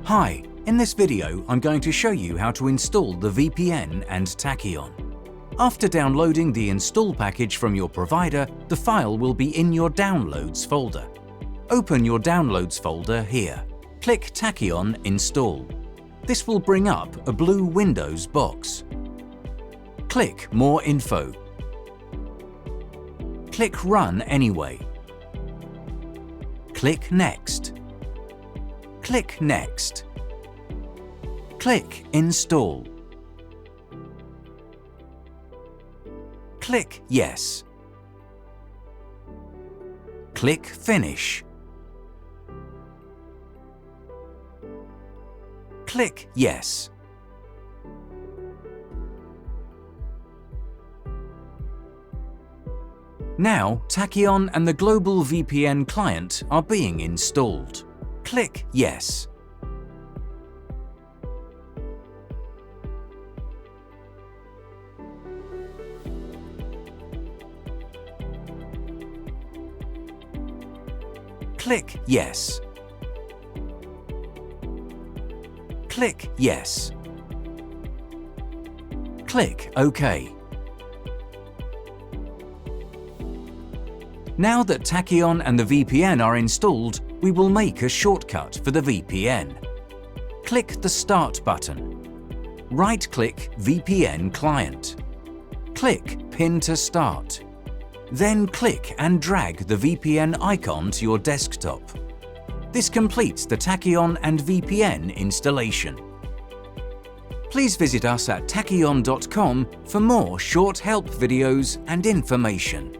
Hi, in this video I'm going to show you how to install the VPN and Takion. After downloading the install package from your provider, the file will be in your Downloads folder. Open your Downloads folder here. Click Takion Install. This will bring up a blue Windows box. Click More Info. Click Run Anyway. Click Next. Click Next. Click Install. Click Yes. Click Finish. Click Yes. Now, Takion and the global VPN client are being installed. Click Yes. Click Yes. Click Yes. Click OK. Now that Takion and the VPN are installed, we will make a shortcut for the VPN. Click the Start button. Right-click VPN Client. Click Pin to Start. Then click and drag the VPN icon to your desktop. This completes the Takion and VPN installation. Please visit us at takion.com for more short help videos and information.